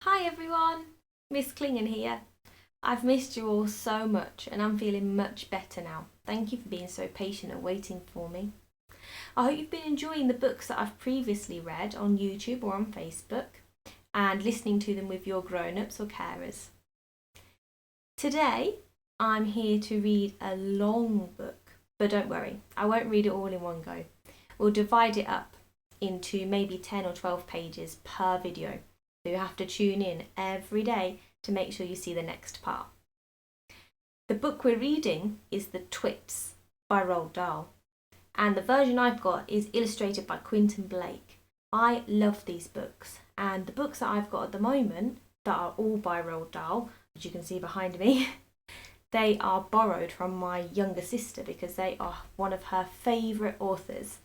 Hi everyone, Miss Clingan here. I've missed you all so much and I'm feeling much better now. Thank you for being so patient and waiting for me. I hope you've been enjoying the books that I've previously read on YouTube or on Facebook and listening to them with your grown-ups or carers. Today I'm here to read a long book, but don't worry, I won't read it all in one go. We'll divide it up into maybe 10 or 12 pages per video. So you have to tune in every day to make sure you see the next part. The book we're reading is The Twits by Roald Dahl, and the version I've got is illustrated by Quentin Blake. I love these books, and the books that I've got at the moment that are all by Roald Dahl, as you can see behind me, they are borrowed from my younger sister because they are one of her favourite authors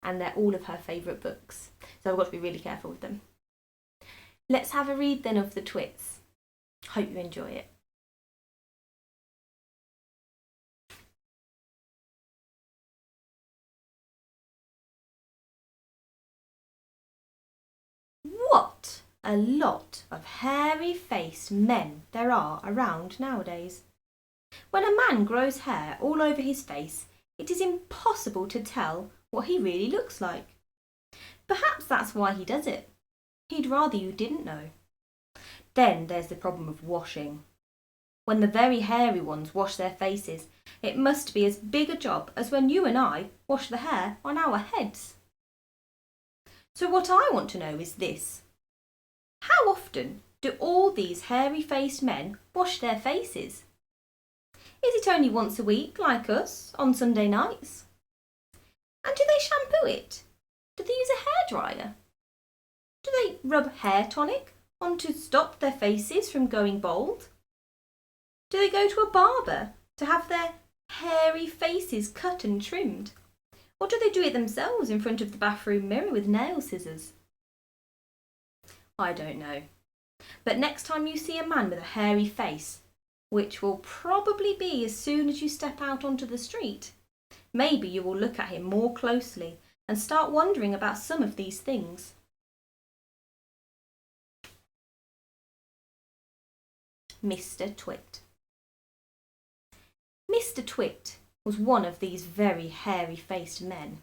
and they're all of her favourite books. So I've got to be really careful with them. Let's have a read then of The Twits. Hope you enjoy it. What a lot of hairy-faced men there are around nowadays. When a man grows hair all over his face, it is impossible to tell what he really looks like. Perhaps that's why he does it. He'd rather you didn't know. Then there's the problem of washing. When the very hairy ones wash their faces, it must be as big a job as when you and I wash the hair on our heads. So what I want to know is this. How often do all these hairy-faced men wash their faces? Is it only once a week, like us, on Sunday nights? And do they shampoo it? Do they use a hairdryer? Do they rub hair tonic on to stop their faces from going bald? Do they go to a barber to have their hairy faces cut and trimmed? Or do they do it themselves in front of the bathroom mirror with nail scissors? I don't know. But next time you see a man with a hairy face, which will probably be as soon as you step out onto the street, maybe you will look at him more closely and start wondering about some of these things. Mr. Twit. Mr. Twit was one of these very hairy-faced men.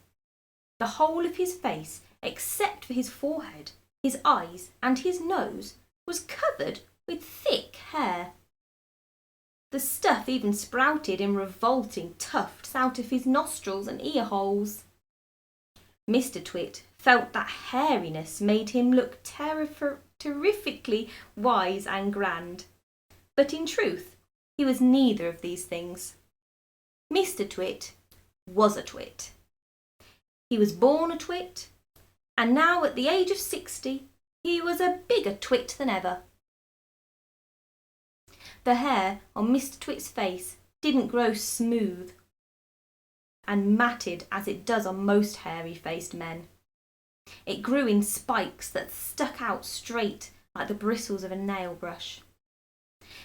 The whole of his face, except for his forehead, his eyes and his nose, was covered with thick hair. The stuff even sprouted in revolting tufts out of his nostrils and ear holes. Mr. Twit felt that hairiness made him look terrifically wise and grand. But in truth, he was neither of these things. Mr. Twit was a twit. He was born a twit, and now at the age of 60, he was a bigger twit than ever. The hair on Mr. Twit's face didn't grow smooth and matted as it does on most hairy-faced men. It grew in spikes that stuck out straight like the bristles of a nail brush.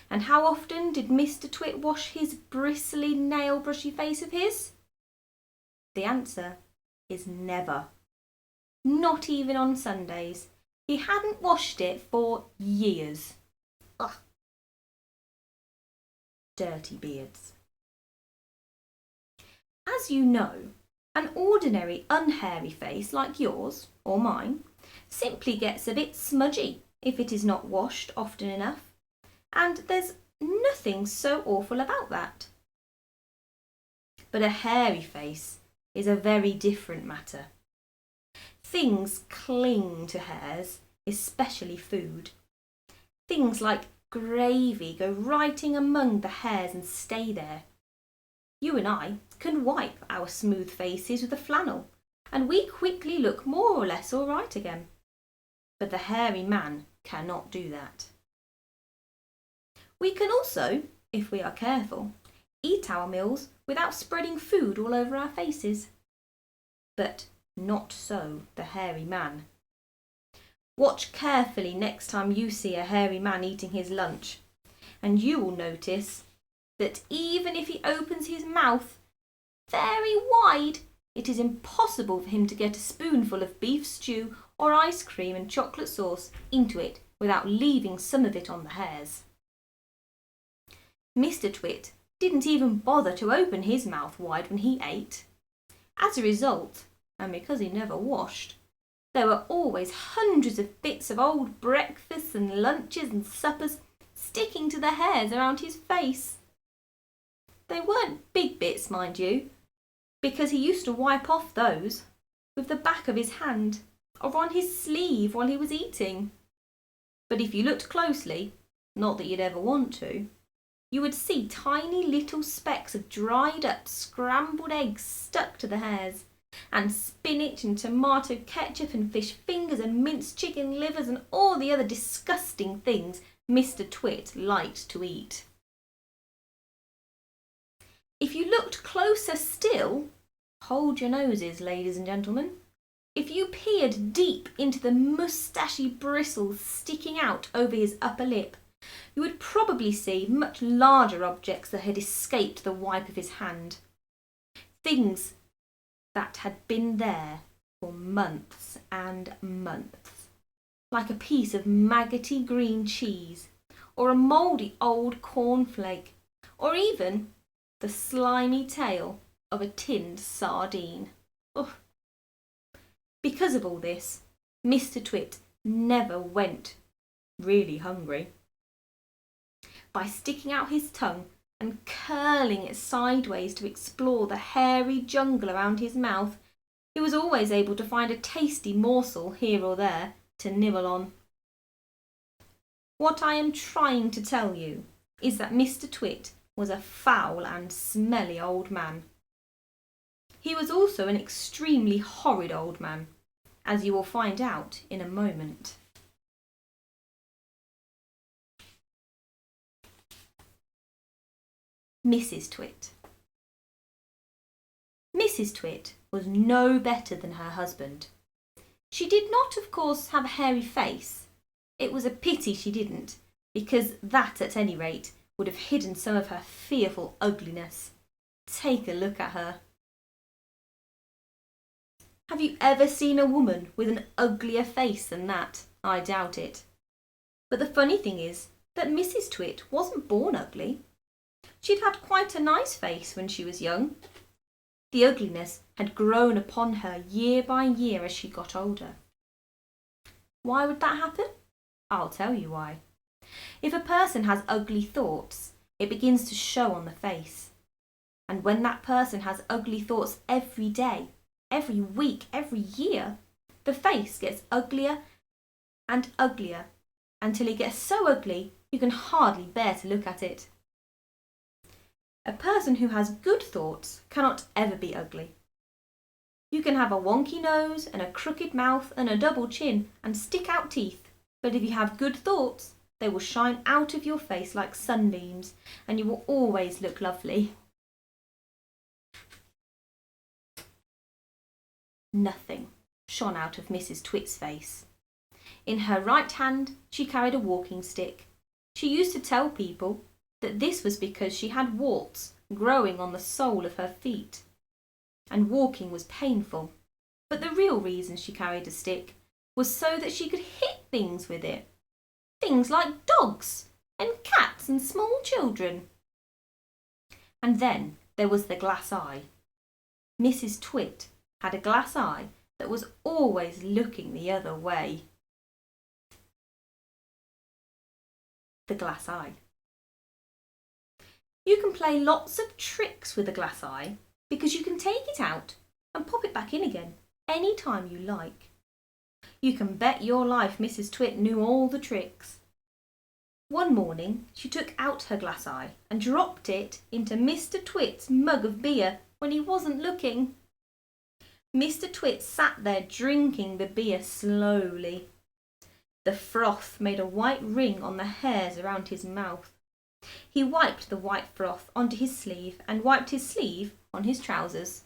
And how often did Mr. Twit wash his bristly nail brushy face of his? The answer is never. Not even on Sundays. He hadn't washed it for years. Ugh. Dirty beards. As you know, an ordinary unhairy face like yours or mine simply gets a bit smudgy if it is not washed often enough. And there's nothing so awful about that. But a hairy face is a very different matter. Things cling to hairs, especially food. Things like gravy go right in among the hairs and stay there. You and I can wipe our smooth faces with a flannel, and we quickly look more or less all right again. But the hairy man cannot do that. We can also, if we are careful, eat our meals without spreading food all over our faces. But not so the hairy man. Watch carefully next time you see a hairy man eating his lunch, and you will notice that even if he opens his mouth very wide, it is impossible for him to get a spoonful of beef stew or ice cream and chocolate sauce into it without leaving some of it on the hairs. Mr. Twit didn't even bother to open his mouth wide when he ate. As a result, and because he never washed, there were always hundreds of bits of old breakfasts and lunches and suppers sticking to the hairs around his face. They weren't big bits, mind you, because he used to wipe off those with the back of his hand or on his sleeve while he was eating. But if you looked closely, not that you'd ever want to, you would see tiny little specks of dried up scrambled eggs stuck to the hairs, and spinach and tomato ketchup and fish fingers and minced chicken livers and all the other disgusting things Mr. Twit liked to eat. If you looked closer still, hold your noses, ladies and gentlemen, if you peered deep into the moustachy bristles sticking out over his upper lip, you would probably see much larger objects that had escaped the wipe of his hand. Things that had been there for months and months, like a piece of maggoty green cheese, or a mouldy old cornflake, or even the slimy tail of a tinned sardine. Ugh. Because of all this, Mr. Twit never went really hungry. By sticking out his tongue and curling it sideways to explore the hairy jungle around his mouth, he was always able to find a tasty morsel here or there to nibble on. What I am trying to tell you is that Mr. Twit was a foul and smelly old man. He was also an extremely horrid old man, as you will find out in a moment. Mrs. Twit. Mrs. Twit was no better than her husband. She did not, of course, have a hairy face. It was a pity she didn't, because that, at any rate, would have hidden some of her fearful ugliness. Take a look at her. Have you ever seen a woman with an uglier face than that? I doubt it. But the funny thing is that Mrs. Twit wasn't born ugly. She'd had quite a nice face when she was young. The ugliness had grown upon her year by year as she got older. Why would that happen? I'll tell you why. If a person has ugly thoughts, it begins to show on the face. And when that person has ugly thoughts every day, every week, every year, the face gets uglier and uglier until it gets so ugly you can hardly bear to look at it. A person who has good thoughts cannot ever be ugly. You can have a wonky nose and a crooked mouth and a double chin and stick out teeth, but if you have good thoughts, they will shine out of your face like sunbeams and you will always look lovely. Nothing shone out of Mrs. Twit's face. In her right hand she carried a walking stick. She used to tell people that this was because she had warts growing on the sole of her feet, and walking was painful. But the real reason she carried a stick was so that she could hit things with it. Things like dogs and cats and small children. And then there was the glass eye. Mrs. Twit had a glass eye that was always looking the other way. The glass eye. You can play lots of tricks with a glass eye because you can take it out and pop it back in again any time you like. You can bet your life Mrs. Twit knew all the tricks. One morning she took out her glass eye and dropped it into Mr. Twit's mug of beer when he wasn't looking. Mr. Twit sat there drinking the beer slowly. The froth made a white ring on the hairs around his mouth. He wiped the white froth onto his sleeve and wiped his sleeve on his trousers.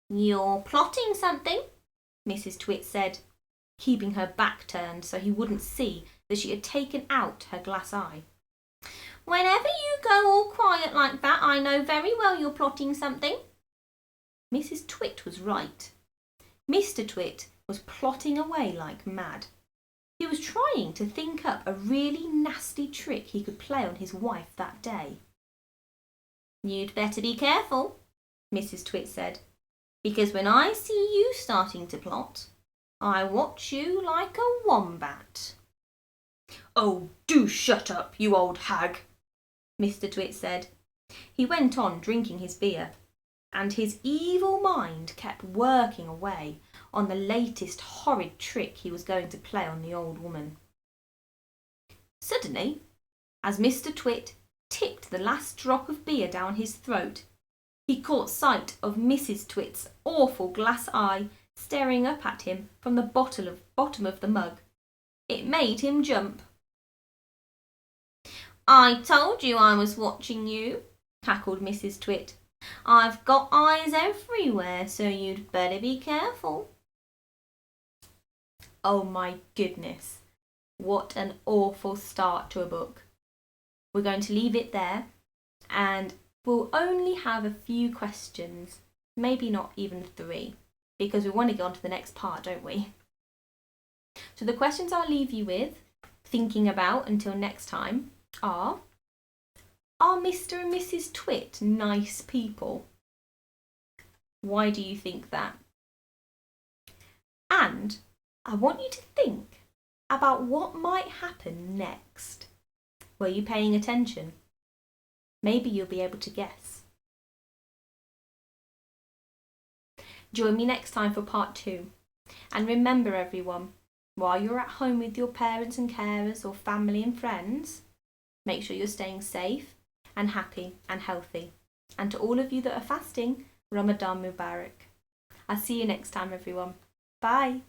"You're plotting something," Mrs. Twit said, keeping her back turned so he wouldn't see that she had taken out her glass eye. "Whenever you go all quiet like that, I know very well you're plotting something. Mrs. Twit was right. Mr. Twit was plotting away like mad. He was trying to think up a really nasty trick he could play on his wife that day. You'd better be careful, Mrs. Twit said, because when I see you starting to plot, I watch you like a wombat. Oh, do shut up, you old hag, Mr. Twit said. He went on drinking his beer, and his evil mind kept working away on the latest horrid trick he was going to play on the old woman. Suddenly, as Mr. Twit tipped the last drop of beer down his throat, he caught sight of Mrs. Twit's awful glass eye staring up at him from the bottom of the mug. It made him jump. I told you I was watching you, cackled Mrs. Twit. I've got eyes everywhere, so you'd better be careful. Oh my goodness, what an awful start to a book. We're going to leave it there, and we'll only have a few questions, maybe not even 3, because we want to get on to the next part, don't we? So the questions I'll leave you with, thinking about until next time, are Mr. and Mrs. Twit nice people? Why do you think that? And I want you to think about what might happen next. Were you paying attention? Maybe you'll be able to guess. Join me next time for part 2. And remember everyone, while you're at home with your parents and carers or family and friends, make sure you're staying safe and happy and healthy. And to all of you that are fasting, Ramadan Mubarak. I'll see you next time everyone. Bye.